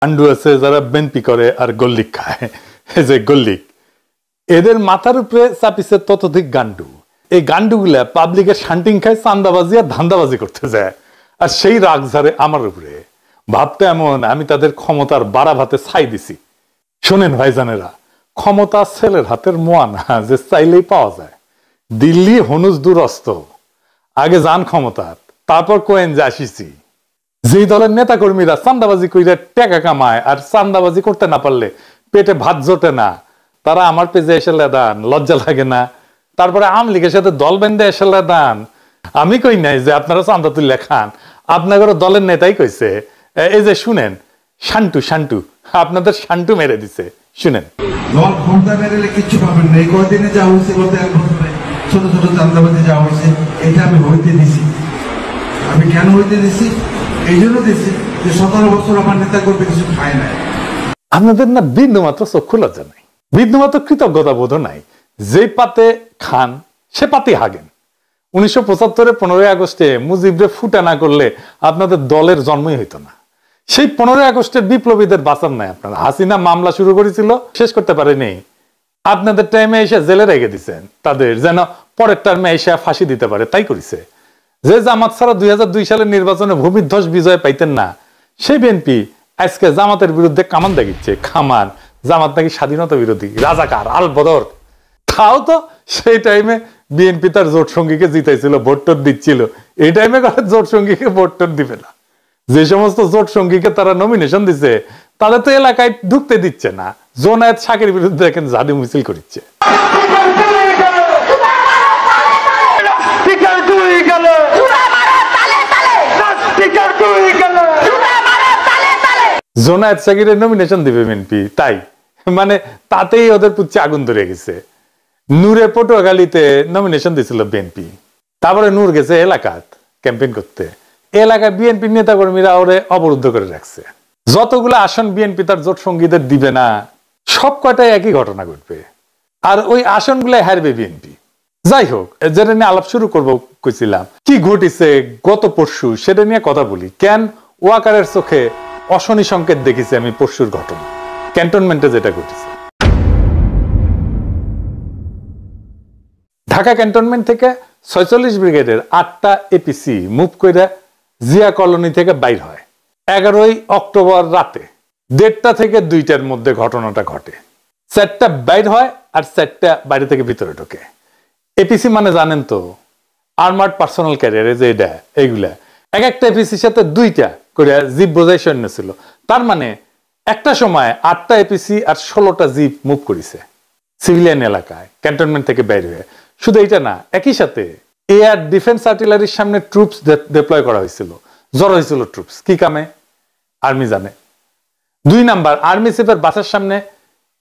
Undo আছে যারা বেনপি করে আর গল্লিক খায়, এই যে গল্লিক, এদের মাথার উপরে চাপিছে ততোধিক গান্ডু। এই গান্ডুগুলা পাবলিকের শান্টিং খায়, চান্দাবাজি আর ধান্দাবাজি করতে যায়, আর সেই রাগ ঝাড়ে আমার উপরে। ভাবতে এমন আমি তাদের ক্ষমতার বাড়া ভাতে ছাই দিছি। শোনেন ভাইজানেরা, ক্ষমতা ছেলের হাতের মোয়া না যে চাইলেই পাওয়া যায়। দিল্লি হনুজ দুরস্ত, আগে যান ক্ষমতা, তারপর কোয়েন যে আসিছি। যেই দলের নেতা কর্মীরা চান্দাবাজি করে টাকা কামায় আর চান্দাবাজি করতে না পারলে পেটে ভাত জোটে না, তারা আমার পেজে এসে লেদান, লজ্জা লাগে না? তারপরে আওয়ামী লীগের সাথে দল বেঁধে এসে লেদান। আমি কই নাই যে আপনারা চান্দা তুলে খান, আপনাদের দলের নেতাই কইছে। এই যে শুনেন, শান্টু শান্টু আপনাদের শান্টু মেরে দিছে, শুনেন। দল ক্ষমতা মেরেলে কিচ্ছু পাবেন না। এই কয়দিনে যা হয়েছে, গত এক বছরে ছোট ছোট চান্দাবাজি যা হয়েছে, এটা আমি হইতে দিছি। আমি কেন হইতে দিছি? এই জন্য দিছি যে 17 বছর আমার নেতা করবে কিছু খায় নাই। আপনাদের না বিন্দু মাত্র চক্ষু লজ্জা নাই, বিন্দু মাত্র কৃতজ্ঞতা বোধ নাই। যে পাতে খান সে পাতে হাগেন। 1975 15ই আগস্টে মুজিবরে ফুটা না করলে আপনাদের দলের জন্মই হইতো না। সেই 15ই আগস্টের বিপ্লবীদের বাঁচান নাই আপনারা। হাসিনা মামলা শুরু করেছিল, শেষ করতে পারেনি। আপনাদের টাইমে এসে জেলে রেখে দিচ্ছেন তাদের, যেন পরের টার্মে এসে ফাঁসি দিতে পারে, তাই করেছে। যে জামাত ছাড়া 2002 সালের নির্বাচনে ভূমিধ্বস বিজয় পাইতেন না, সেই বিএনপি আজকে জামাতের বিরুদ্ধে কামান দেখিচ্ছে। খামান জামাত নাকি স্বাধীনতা বিরোধী, রাজাকার, আল বদর। তাও তো সেই টাইমে বিএনপি তার জোট সঙ্গীকে জিতাইছিল, ভোট টোট দিচ্ছিল। এই টাইমে জোট সঙ্গীকে ভোট টোট দিবে না। যে সমস্ত জোট সঙ্গীকে তারা নমিনেশন দিচ্ছে, তাদের তো এলাকায় ঢুকতে দিচ্ছে না। জোনায়েত শাকের বিরুদ্ধে দেখেন জাদু মিছিল করছে। জোনায়েত শাকিরের নমিনেশন দিবে বিএনপি, তাই মানে তাতেই ওদের পুচ্ছে আগুন ধরে গেছে। নূরে পটুয়াখালীতে নমিনেশন দিয়েছিল বিএনপি, তারপরে নূর গেছে এলাকাত ক্যাম্পেইন করতে। এলাকায় বিএনপির নেতা কর্মীরা ওরে অবরুদ্ধ করে রাখছে। যতগুলো আসন বিএনপি তার জোট সঙ্গীদের দিবে না, সব কয়টাই একই ঘটনা ঘটবে, আর ওই আসনগুলো হারবে বিএনপি। যাই হোক, যেটা নিয়ে আলাপ শুরু করবো কইছিলাম, কি ঘটেছে গত পরশু সেটা নিয়ে কথা বলি। কেন ওয়াকারের চোখে অশনি সংকেত দেখেছি আমি পরশুর ঘটনা, ক্যান্টনমেন্টে যেটা ঘটেছে। ঢাকা ক্যান্টনমেন্ট থেকে 46 ব্রিগেডের 8টা এপিসি মুভ করে জিয়া কলোনি থেকে বাইর হয় 11ই অক্টোবর রাতে 1:30 থেকে 2টার মধ্যে ঘটনাটা ঘটে। 4টা বাইর হয় আর 4টা বাইরে থেকে ভিতরে ঢোকে। এপিসি মানে জানেন তো, আর্মার্ড পার্সোনাল ক্যারিয়ারে, যে এটা এইগুলা এক একটা এপিসির সাথে 2টা করে জিপ বোঝাই সৈন্য ছিল। তার মানে একটা সময় 8টা এপিসি আর 16টা জিপ মুভ করেছে সিভিলিয়ান এলাকায় ক্যান্টনমেন্ট থেকে বাইরে হয়ে। শুধু এইটা না, একই সাথে এয়ার ডিফেন্স আর্টিলারির সামনে ট্রুপস ডিপ্লয় করা হয়েছিল, জড়ো হয়েছিল ট্রুপস। কি কামে? আর্মি জানে। 2 নাম্বার, আর্মি চিফের বাসার সামনে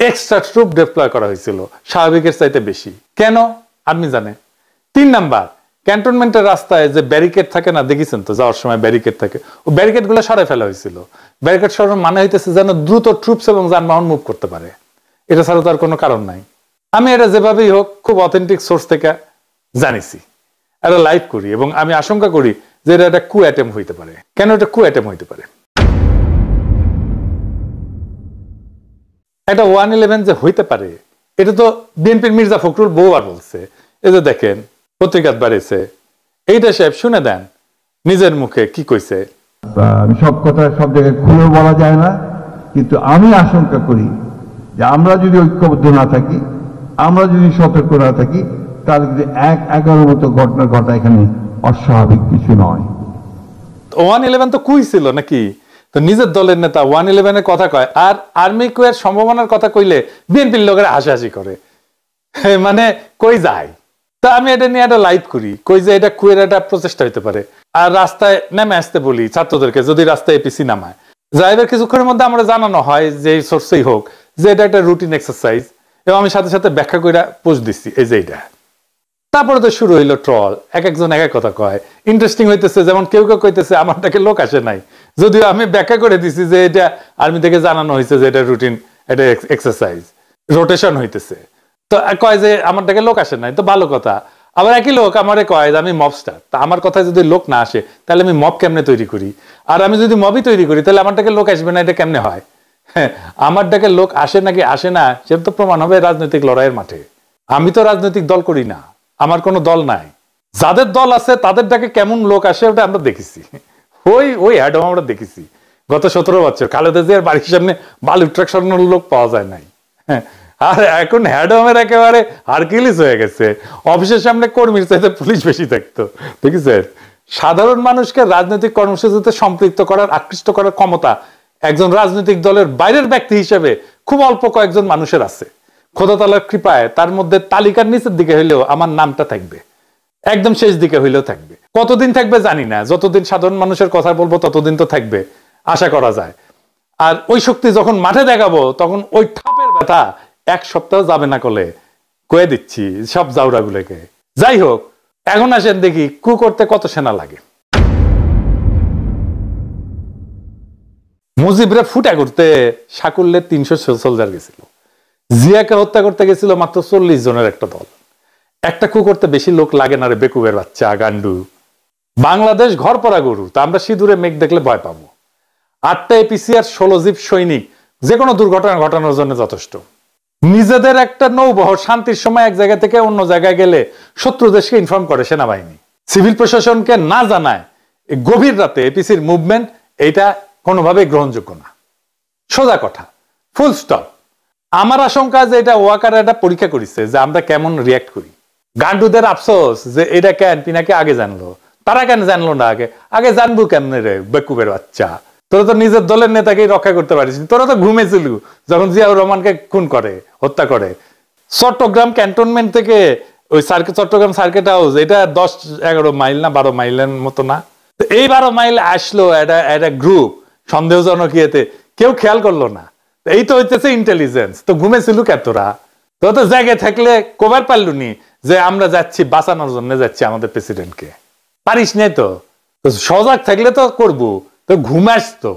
এক্সট্রা ট্রুপ ডিপ্লয় করা হয়েছিল, স্বাভাবিকের চাইতে বেশি। কেন? আর্মি জানে। 3 নাম্বার, ক্যান্টনমেন্টের রাস্তায় যে ব্যারিকেড থাকে না, দেখেছেন তো যাওয়ার সময় ব্যারিকেড থাকে, ও ব্যারিকেড গুলো সরাই ফেলা হয়েছিল। ব্যারিকেড সরানোর মানে হইতেছে যেন দ্রুত ট্রুপস এবং যানবাহন মুভ করতে পারে। এটা ছাড়া তো আর কোনো কারণ নাই। আমি এটা যেভাবেই হোক খুব অথেন্টিক সোর্স থেকে জানিছি, এটা লাইভ করি, এবং আমি আশঙ্কা করি যে এটা একটা কু অ্যাটেম্প হইতে পারে। কেন এটা কু অ্যাটেম্প হইতে পারে? এটা 111 যে হইতে পারে, এটা তো বিএনপির মির্জা ফখরুল বহুবার বলছে। এই যে দেখেন পত্রিকাত বাড়িয়েছে, এইটা সাহেব শুনে দেন নিজের মুখে কি কইছে। আমি সব কথা সব জায়গায় খুলে বলা যায় না, কিন্তু আমি আশঙ্কা করি যে আমরা যদি ঐক্যবদ্ধ না থাকি, আমরা যদি সতর্ক না থাকি, তাহলে যদি 1-11 মতো ঘটনা ঘটা এখানে অস্বাভাবিক কিছু নয়। 111 তো কুই ছিল নাকি? তো নিজের দলের নেতা 111 এর কথা কয়, আর আর্মি কুয়ের সম্ভাবনার কথা কইলে বিএনপির লোকেরা হাসাহাসি করে, মানে কই যায়। তা আমি এটা নিয়ে একটা লাইভ করি, কই যে এটা কুয়ের একটা প্রচেষ্টা হইতে পারে। আর রাস্তায় নেমে আসতে বলি ছাত্রদেরকে, যদি রাস্তায় এপিসি নামায়। যাইবার কিছুক্ষণের মধ্যে আমরা জানানো হয় যে সোর্সেই হোক যে এটা একটা রুটিন এক্সারসাইজ, এবং আমি সাথে সাথে ব্যাখ্যা করে পোস্ট দিচ্ছি এই যে এইটা। তারপরে তো শুরু হইলো ট্রল, এক একজন এক এক কথা কয়। ইন্টারেস্টিং হইতেছে, যেমন কেউ কেউ কইতেছে আমারটাকে লোক আসে নাই, যদিও আমি ব্যাখ্যা করে দিছি যে এটা আর্মি থেকে জানানো হয়েছে যে এটা রুটিন, এটা এক্সারসাইজ, রোটেশন হইতেছে। তো কয় যে আমারটাকে লোক আসে নাই, তো ভালো কথা। আবার একই লোক আমারে কয় যে আমি মব স্টার, তা আমার কথায় যদি লোক না আসে তাহলে আমি মব কেমনে তৈরি করি? আর আমি যদি মবই তৈরি করি তাহলে আমারটাকে লোক আসবে না, এটা কেমনে হয়? আমার ডাকে লোক আসে নাকি আসে না সেটা তো প্রমাণ হবে রাজনৈতিক লড়াইয়ের মাঠে। আমি তো রাজনৈতিক দল করি না, আমার কোনো দল নাই। যাদের দল আছে তাদের ডাকে কেমন লোক আসে ওটা আমরা দেখেছি, ওই অ্যাডম আমরা দেখেছি গত 17 বছর। খালেদা জিয়ার বাড়ির সামনে বালু ট্রাক সরানোর লোক পাওয়া যায় নাই। আর এখন হ্যাডমের একেবারে হারকিলিস হয়ে গেছে, অফিসের সামনে কর্মীর চাইতে পুলিশ বেশি থাকতো। দেখেছেন, সাধারণ মানুষকে রাজনৈতিক কর্মসূচিতে সম্পৃক্ত করার, আকৃষ্ট করার ক্ষমতা একজন রাজনৈতিক দলের বাইরের ব্যক্তি হিসেবে খুব অল্প কয়েকজন মানুষের আছে। খোদা তাআলার কৃপায় তার মধ্যে তালিকার নিচের দিকে হইলেও আমার নামটা থাকবে, একদম শেষ দিকে হইলেও থাকবে। কতদিন থাকবে জানি না, যতদিন সাধারণ মানুষের কথা বলবো ততদিন তো থাকবে আশা করা যায়। আর ওই শক্তি যখন মাঠে দেখাবো তখন ওই ঠাপের ব্যথা 1 সপ্তাহ যাবে না কলে কয়ে দিচ্ছি সব জাউরাগুলোকে। যাই হোক, এখন আসেন দেখি কু করতে কত সেনা লাগে। মুজিবরে ফুটা করতে সাকুল্যে 300 সোলজার গেছিল, জিয়াকে হত্যা করতে গেছিল মাত্র 40 জনের একটা দল। একটা কু করতে বেশি লোক লাগে না রে বেকুবের বাচ্চা গান্ডু। বাংলাদেশ ঘর পড়া গরু, তা আমরা সিঁদুরে মেঘ দেখলে ভয় পাবো। 8টা এপিসি আর 16 জিপ সৈনিক যে কোনো দুর্ঘটনা ঘটানোর জন্য যথেষ্ট। নিজেদের একটা নৌবহর শান্তির সময় এক জায়গা থেকে অন্য জায়গায় গেলে শত্রু দেশকে ইনফর্ম করে সেনাবাহিনী, সিভিল প্রশাসনকে না জানায় গভীর রাতে এপিসির মুভমেন্ট, এটা কোনোভাবেই গ্রহণযোগ্য না। সোজা কথা, ফুল স্টপ। আমার আশঙ্কা যে এটা ওয়াকার এটা পরীক্ষা করেছে যে আমরা কেমন রিয়াক্ট করি। গান্ডুদের আফসোস যে এটা কেন পিনাকে আগে জানলো, তারা কেন জানলো না আগে? আগে জানবো কেন রে বেকুবের বাচ্চা, তোরা তো নিজের দলের নেতাকেই রক্ষা করতে পারিস। তোরা তো ঘুমেছিল যখন জিয়াউর রহমানকে খুন করে, হত্যা করে। চট্টগ্রাম ক্যান্টনমেন্ট থেকে ওই চট্টগ্রাম সার্কিট হাউস, এটা 10-11 মাইল না 12 মাইলের মতো না? এই 12 মাইল আসলো একটা গ্রুপ সন্দেহজনক ইয়েতে, কেউ খেয়াল করলো না। এই তো হইতেছে ইন্টেলিজেন্স। তো ঘুমেছিল কে তোরা? তো তো জায়গায় থাকলে কভার পারলুনি যে আমরা যাচ্ছি বাঁচানোর জন্য, যাচ্ছি আমাদের প্রেসিডেন্টকে। পারিস নাই তো, সজাগ থাকলে তো করবো। তো ঘুমাস তো,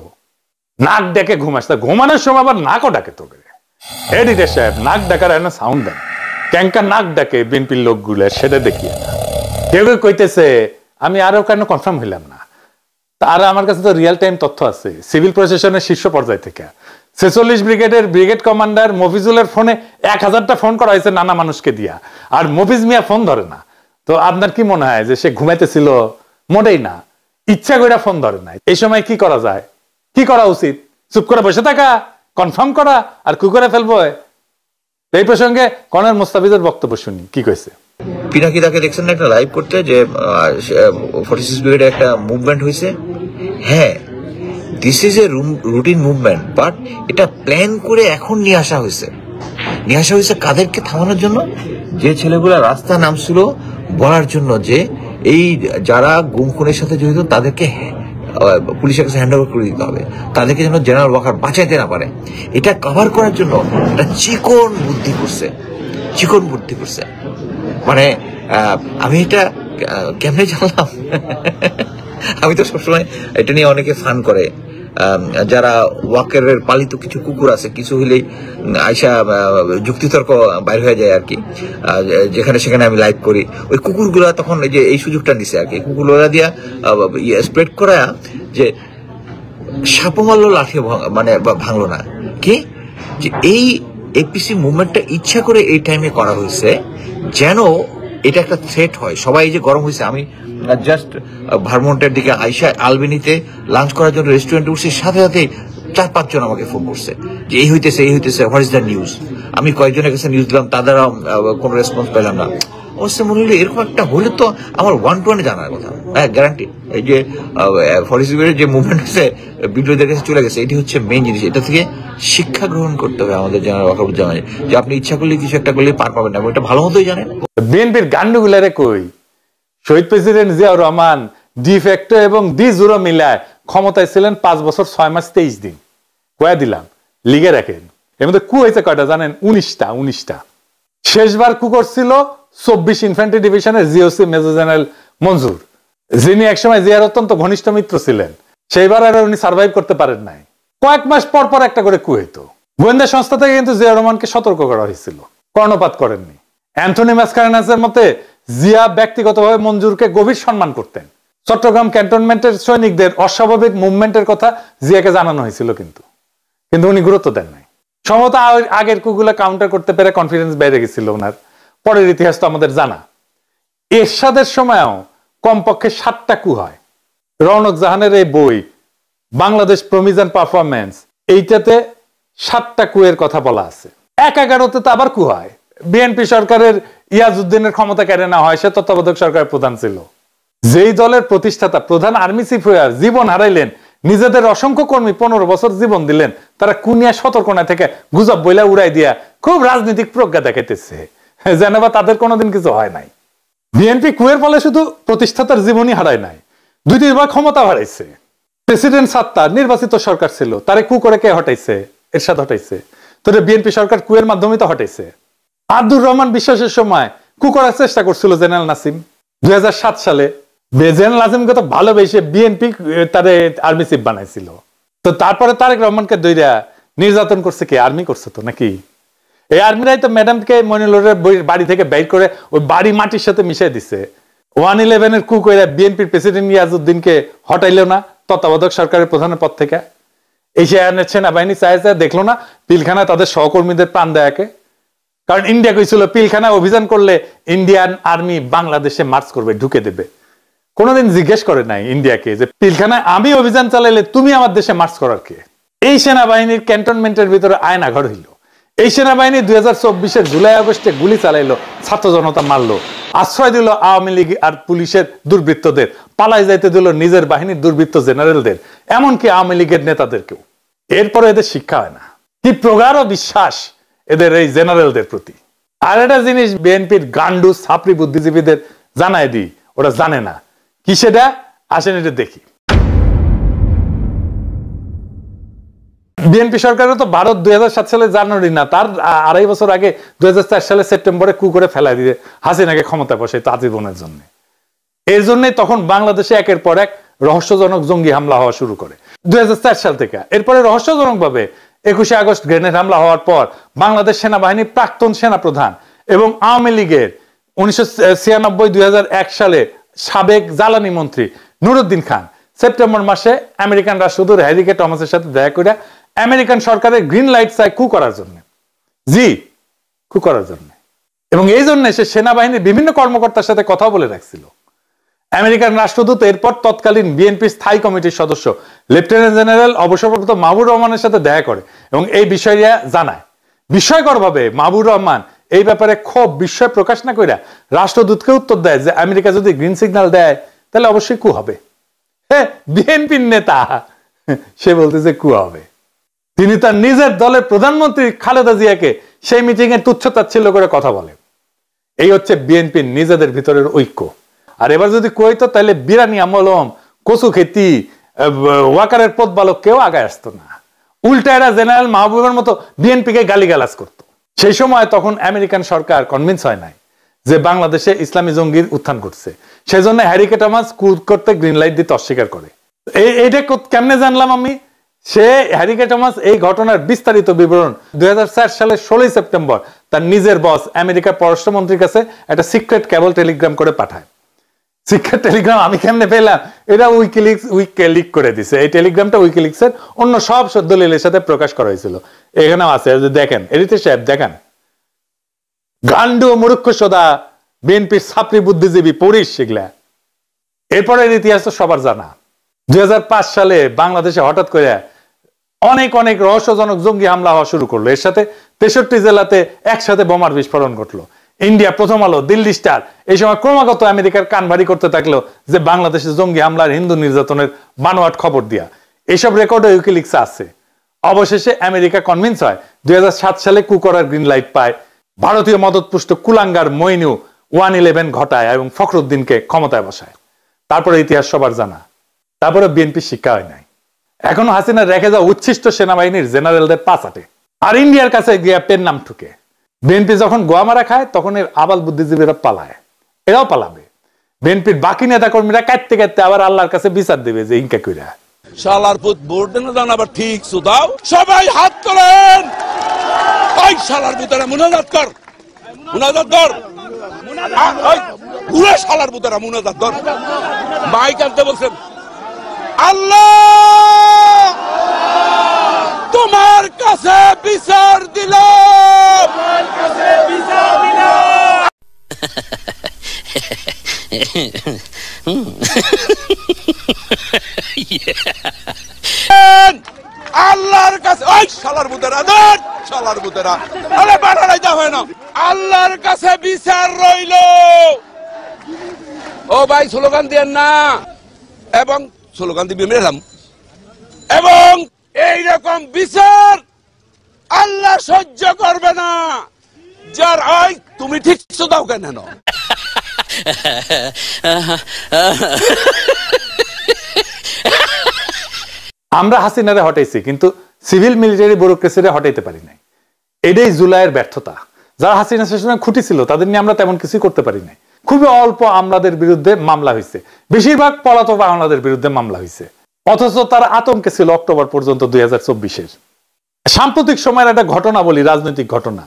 নাক ডেকে ঘুমাস, তা ঘুমানোর সময় আবার নাকও ডাকে তোকে। এডিটর সাহেব নাক ডাকার একটা সাউন্ড দেন, ক্যাঙ্কা নাক ডাকে বিএনপির লোকগুলো, সেটা দেখিয়ে না। কেউ কেউ কইতেছে, আমি আরো কেন কনফার্ম হইলাম না, আর আমার কাছে তো রিয়েল টাইম তথ্য আছে সিভিল প্রশাসনের শীর্ষ পর্যায় থেকে। 46 ব্রিগেডের ব্রিগেড কমান্ডার মফিজুলের ফোনে 1000টা ফোন করা হয়েছে নানা মানুষকে দিয়া, আর মফিজ মিয়া ফোন ধরে না। তো আপনার কি মনে হয় যে সে ঘুমাইতেছিল? মোটেই না, ইচ্ছা করে ফোন ধরে নাই। এই সময় কি করা যায়, কি করা উচিত? চুপ করে বসে থাকা, কনফার্ম করা, আর কি করে ফেলবো? এই প্রসঙ্গে কর্নেল মুস্তাফিজের বক্তব্য শুনি কি কইছে। পিনাকি তাকে দেখছেন না একটা লাইভ করতে যে 46 ব্রিগেডে একটা মুভমেন্ট হয়েছে। হ্যাঁ, this is a routine movement, but এটা প্ল্যান করে এখন নিয়ে আসা হয়েছে। নিয়ে আসা হয়েছে কাদেরকে থামানোর জন্য? যে ছেলেগুলা রাস্তা নামছিল বলার জন্য যে এই যারা গুম খুনের সাথে জড়িত তাদেরকে পুলিশের কাছে হ্যান্ড ওভার করে দিতে হবে, তাদেরকে যেন জেনারেল ওয়াকার বাঁচাইতে না পারে। এটা কভার করার জন্য একটা চিকন বুদ্ধি করছে। মানে আমি এটা কেমনে জানলাম? আমি তো সবসময় এটা নিয়ে অনেকে ফান করে, যারা ওয়াকারের পালিত কিছু কুকুর আছে, কিছু হইলেই আইসা যুক্তিতর্ক বাইর হয়ে যায় আর কি, যেখানে সেখানে আমি লাইভ করি। ওই কুকুরগুলা তখন এই যে এই সুযোগটা নিছে আর কি, কুকুরগুলা দিয়া স্প্রেড করা যে সাপও মারলো লাঠি মানে ভাঙলো না। কি যে এই এপিসি মুভমেন্টটা ইচ্ছা করে এই টাইমে করা হয়েছে যেন এটা একটা থ্রেট হয়। সবাই যে গরম হয়েছে, আমি জাস্ট ভারমন্টের দিকে আইসা আলবেনিতে লাঞ্চ করার জন্য রেস্টুরেন্টে উঠছি, সাথে সাথে 4-5 জন আমাকে ফোন করছে যে এই হইতেছে হোয়াট ইজ দ্য নিউজ। আমি কয়েকজনের কাছে নিউজ দিলাম, তাদেরও কোনো রেসপন্স পেলাম না। অবশ্যই মনে হলো এরকম একটা হলে তো আমার 1-to-1 জানার কথা। হ্যাঁ, গ্যারান্টি। এই যে 46 যে মুভমেন্ট হচ্ছে বিদ্রোহীদের কাছে চলে গেছে, এটি হচ্ছে মেইন জিনিস। এটা থেকে শিক্ষা গ্রহণ করতে হবে আমাদের জেনারেল ওয়াকারুজ্জামান, যে আপনি ইচ্ছা করলে কিছু একটা করলে পার পাবেন না, এটা ভালো মতোই জানেন। বিএনপির গান্ডুগুলারে কই শহীদ প্রেসিডেন্ট জিয়াউর রহমান ডিফ্যাক্টো এবং ডি জুরো মিলায় ক্ষমতায় ছিলেন 5 বছর 6 মাস 23 দিন। কয়া দিলাম লিগে রাখেন। এর মধ্যে কু হয়েছে কয়টা জানেন? 19টা। শেষবার কু করছিল 24 ইনফ্যান্ট্রি ডিভিশনের জিওসি মেজর জেনারেল মঞ্জুর, যিনি একসময় জিয়ার অত্যন্ত ঘনিষ্ঠ মিত্র ছিলেন। সেইবার আর উনি সার্ভাইভ করতে পারেন নাই। কয়েক মাস পর পর একটা করে কু হইতো। গোয়েন্দা সংস্থা থেকে কিন্তু জিয়াউর রহমানকে সতর্ক করা হয়েছিল, কর্ণপাত করেননি। অ্যান্থনি মাসকারেনাসের মতে জিয়া ব্যক্তিগতভাবে মঞ্জুরকে গভীর সম্মান করতেন। চট্টগ্রাম ক্যান্টনমেন্টের সৈনিকদের অস্বাভাবিক মুভমেন্টের কথা জিয়াকে জানানো হয়েছিল, কিন্তু কিন্তু উনি গুরুত্ব দেন নাই। সম্ভবত আগের কুগুলা কাউন্টার করতে পেরে কনফিডেন্স বেড়ে গেছিল ওনার। পরের ইতিহাস তো আমাদের জানা। এরশাদের সময়ও কমপক্ষে 7টা কু হয়। রওনক জাহানের এই বই বাংলাদেশ প্রমিস এন্ড পারফরমেন্স, এইটাতে 7টা কুয়ের কথা বলা আছে। 11-তে তো আবার কু হয়। বিএনপি সরকারের ইয়াজউদ্দিনের ক্ষমতা কেড়ে নেওয়া হয়, সে তত্ত্বাবধায়ক সরকারের প্রধান ছিল। যেই দলের প্রতিষ্ঠাতা প্রধান আর্মি চিফ হয়ে জীবন হারাইলেন, নিজেদের অসংখ্য কর্মী 15 বছর জীবন দিলেন, তারা কুনিয়া সতর্কনা থেকে গুজব বইলা উড়াই দিয়া খুব রাজনৈতিক প্রজ্ঞা দেখাইতেছে, যেন বা তাদের কোনোদিন কিছু হয় নাই। বিএনপি কুয়ের ফলে শুধু প্রতিষ্ঠাতার জীবনই হারায় নাই, 2বার ক্ষমতা হারাইছে। প্রেসিডেন্ট সাত্তার নির্বাচিত সরকার ছিল, তারে কু করে কে হটাইছে? এরশাদ হটাইছে। তোরে বিএনপি সরকার কুয়ের মাধ্যমে তো হটাইছে। আব্দুর রহমান বিশ্বাসের সময় কু করার চেষ্টা করছিল জেনারেল নাসিম। 2007 সালে জেনারেল নাসিমকে তো ভালোবেসে বিএনপি তারে আর্মি চিফ বানাইছিল। তো তারপরে তারেক রহমানকে দইরা নির্যাতন করছে কে? আর্মি করছে তো নাকি? এই আর্মিরাই তো ম্যাডামকে মনিলরের বাড়ি থেকে বের করে ওই বাড়ি মাটির সাথে মিশিয়ে দিছে। 111-এর কু করে বিএনপির প্রেসিডেন্ট ইয়াজউদ্দিনকে হটাইলো না তত্ত্বাবধায়ক সরকারের প্রধানের পদ থেকে। এশিয়ানের সেনাবাহিনী চাইছে, দেখলো না পিলখানায় তাদের সহকর্মীদের প্রাণ দেয়াকে? কারণ ইন্ডিয়া কইছিল পিলখানায় অভিযান করলে ইন্ডিয়ান আর্মি বাংলাদেশে মার্চ করবে, ঢুকে দেবে। কোনোদিন জিজ্ঞেস করে নাই ইন্ডিয়াকে যে পিলখানায় আমি অভিযান চালাইলে তুমি আমার দেশে মার্চ করার কে? এই সেনাবাহিনীর ক্যান্টনমেন্টের ভিতরে আয়নাঘর হইল। এই সেনাবাহিনী 2024-এর জুলাই আগস্টে গুলি চালাইলো, ছাত্র জনতা মারলো, আশ্রয় দিল আওয়ামী লীগ আর পুলিশের দুর্বৃত্তদের, পালাই যাইতে দিল নিজের বাহিনীর দুর্বৃত্ত জেনারেলদের, এমনকি আওয়ামী লীগের নেতাদেরকেও। এরপরে এদের শিক্ষা হয় না। কি প্রগাঢ় বিশ্বাস এদের এই জেনারেলদের প্রতি। আর একটা জিনিস বিএনপির গান্ডু ছাপড়ি বুদ্ধিজীবীদের জানাই দিই, ওরা জানে না কি সেটা। আসেন এটা দেখি। বিএনপি সরকারও তো ভারত 2007 সালে জানুয়ারি না, তার 2.5 বছর আগে 2004 সালে সেপ্টেম্বরে কু করে ফেলাই দিয়ে হাসিনাকে ক্ষমতা বসাই তো আজীবনের জন্য। এর জন্যই তখন বাংলাদেশে একের পর এক রহস্যজনক জঙ্গি হামলা হওয়া শুরু করে 2004 সাল থেকে। এরপরে রহস্যজনক ভাবে 21শে আগস্ট গ্রেনেড হামলা হওয়ার পর বাংলাদেশ সেনাবাহিনীর প্রাক্তন সেনাপ্রধান এবং আওয়ামী লীগের 1996-2001 সালে সাবেক জ্বালানি মন্ত্রী নুরুদ্দিন খান সেপ্টেম্বর মাসে আমেরিকান রাষ্ট্রদূত হ্যারি কে টমাসের সাথে দেখা করে আমেরিকান সরকারের গ্রিন লাইট চায় কু করার জন্য। কু করার জন্য। এবং এই জন্য সে সেনাবাহিনীর বিভিন্ন কর্মকর্তার সাথে কথা বলে রাখছিল। আমেরিকান রাষ্ট্রদূত এরপর তৎকালীন বিএনপি স্থায়ী কমিটির সদস্য লেফটেন্যান্ট জেনারেল অবসরপ্রাপ্ত মাহবুর রহমানের সাথে দেখা করে এবং এই বিষয়টা জানায়। বিস্ময়কর ভাবে মাহবুর রহমান এই ব্যাপারে খুব বিস্ময় প্রকাশ না কইরা রাষ্ট্রদূতকে উত্তর দেয় যে আমেরিকা যদি গ্রিন সিগন্যাল দেয় তাহলে অবশ্যই কু হবে। হ্যাঁ, বিএনপির নেতা, সে বলতেছে কু হবে। তিনি তার নিজের দলের প্রধানমন্ত্রী খালেদা জিয়াকে সেই মিটিং এ তুচ্ছতাচ্ছিল্য করে কথা বলে। এই হচ্ছে বিএনপির নিজেদের ভিতরের ঐক্য। আর এবার যদি কইতো তাহলে বিরানি আমলম, কচু খেতি, ওয়াকারের পথবালক কেউ আগায় আসতো না। উল্টা এরা জেনারেল মাহবুবের মতো বিএনপিকে গালিগালাজ করত। সেই সময় তখন আমেরিকান সরকার কনভিন্স হয় নাই যে বাংলাদেশে ইসলামী জঙ্গির উত্থান ঘটছে। সেই জন্য হ্যারি কে টমাস কু করতে গ্রিন লাইট দিতে অস্বীকার করে। এইটা কেমনে জানলাম আমি? সে হ্যারি কে টমাস এই ঘটনার বিস্তারিত বিবরণ 2004 সালের 16 সেপ্টেম্বর তার নিজের বস আমেরিকার পররাষ্ট্রমন্ত্রীর কাছে একটা সিক্রেট কেবল টেলিগ্রাম করে পাঠায়। সিক্রেট টেলিগ্রাম আমি কেমনে পেলাম? এটা উইকিলিক্স করে দিছে। এই টেলিগ্রামটা উইকিলিক্সের অন্য সব দলিলের সাথে প্রকাশ করা হয়েছিল। এখানেও আছে, দেখেন এডিতে সাহেব দেখেন। গান্ডু মূর্খ সদা বিএনপির ছাত্রী বুদ্ধিজীবী পড়িস সেগুলা। এরপরের ইতিহাস তো সবার জানা। 2005 সালে বাংলাদেশে হঠাৎ করে অনেক অনেক রহস্যজনক জঙ্গি হামলা হওয়া শুরু করলো। এর সাথে 63 জেলাতে একসাথে বোমার বিস্ফোরণ ঘটলো। ইন্ডিয়া, প্রথম আলো, দিল্লি স্টার এই সময় ক্রমাগত আমেরিকার কান ভারী করতে থাকলো যে বাংলাদেশে জঙ্গি হামলার, হিন্দু নির্যাতনের বানোয়াট খবর দিয়া। এইসব রেকর্ডে উইকিলিক্স আছে। অবশেষে আমেরিকা কনভিন্স হয়, 2007 সালে কু করার গ্রিন লাইট পায়। ভারতীয় মদতপুষ্ট কুলাঙ্গার মইনু 111 ঘটায় এবং ফখরুদ্দিনকে ক্ষমতায় বসায়। তারপরে ইতিহাস সবার জানা। তারপরে বিএনপি শিক্ষা হয় নাই। এখনো হাসিনা রেখে যাওয়া উচ্ছিষ্ট সেনাবাহিনীর জেনারেলদের পা চাটে আর ইন্ডিয়ার কাছে গিয়ে পেন নাম ঠুকে। বিএনপি যখন গোয়া মারা খায় তখন এর আবাল বুদ্ধিজীবীরা পালায়, এরাও পালাবে। বিএনপির বাকি নেতা কর্মীরা কাটতে কাটতে আবার আল্লাহর কাছে বিচার দেবে যে ইনকা কইরা শালার পুত ভোট দেন জান আবার ঠিক সুদাও। সবাই হাত তোলেন। ওই শালার পুতেরা মুনাজাত কর, মুনাজাত কর। ওই পুরো শালার পুতেরা মুনাজাত কর। মাইক আনতে বলছেন। আল্লাহ তোমার কাছে বিচার দিলাম। আল্লাহর কাছে ওই শালার বুতেরা ধর, শালার বুতেরা আরে বাড়াই দাও হয় না। আল্লাহর কাছে বিচার রইল। ও ভাই স্লোগান দেন না, এবং স্লোগান দিবি মেলাম, এবং এইরকম বিচার আল্লাহ সহ্য করবে না। যার ওই তুমি ঠিক দাও কেন? আমরা হাসিনারে হটাইছি, কিন্তু সিভিল মিলিটারি ব্যুরোক্রেসিরে হটাইতে পারি নাই। এটাই জুলাইয়ের ব্যর্থতা। যারা হাসিনা শাসনে খুঁটি ছিল তাদের নিয়ে আমরা তেমন কিছু করতে পারি নাই। খুবই অল্প আমলাদের বিরুদ্ধে মামলা হয়েছে, বেশিরভাগ পলাতক আমলাদের বিরুদ্ধে মামলা হয়েছে, অথচ তারা আতঙ্কে ছিল অক্টোবর পর্যন্ত 2024-এর। সাম্প্রতিক সময়ের একটা ঘটনা বলি, রাজনৈতিক ঘটনা।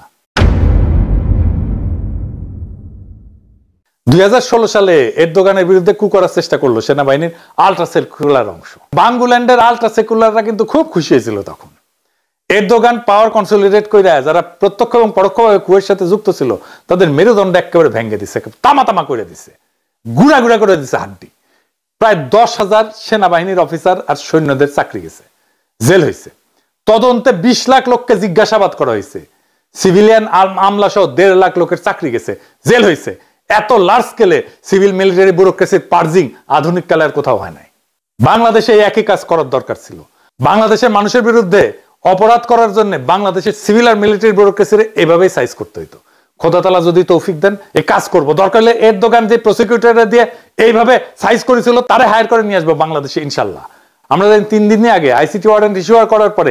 2016 সালে এরদোগানের বিরুদ্ধে কু করার চেষ্টা করলো সেনাবাহিনীর আলট্রা সেকুলার অংশ। বাংলাদেশের আলট্রা সেকুলাররা কিন্তু খুব খুশি হয়েছিল তখন। এরদোগান পাওয়ার কনসলিডেট করে যারা প্রত্যক্ষ এবং পরোক্ষভাবে কুয়ের সাথে যুক্ত ছিল তাদের মেরুদণ্ড একেবারে ভেঙে দিছে, তামা তামা করে দিছে, গুড়া গুড়া করে দিছে হাড্ডি। প্রায় 10,000 সেনাবাহিনীর অফিসার আর সৈন্যদের চাকরি গেছে, জেল হয়েছে। তদন্তে 20 লাখ লোককে জিজ্ঞাসাবাদ করা হয়েছে, সিভিলিয়ান আমলা সহ 1.5 লাখ লোকের চাকরি গেছে, জেল হয়েছে। এত লার্জ স্কেলে সিভিল মিলিটারি ব্যুরোক্রেসির পার্জিং আধুনিক কালে আর কোথাও হয় নাই। বাংলাদেশে এই একই কাজ করার দরকার ছিল। বাংলাদেশের মানুষের বিরুদ্ধে অপরাধ করার জন্য বাংলাদেশের সিভিল আর মিলিটারি ব্যুরোক্রেসির এভাবেই সাইজ করতে হইতো। খোদা তাআলা যদি তৌফিক দেন এই কাজ করব। দরকার হলে এরদোগান যে প্রসিকিউটররা দিয়ে এইভাবে সাইজ করেছিল তারে হায়ার করে নিয়ে আসবো বাংলাদেশে ইনশাল্লাহ। আমরা 3 দিন আগে আইসিটি ওয়ারেন্ট ইস্যু করার পরে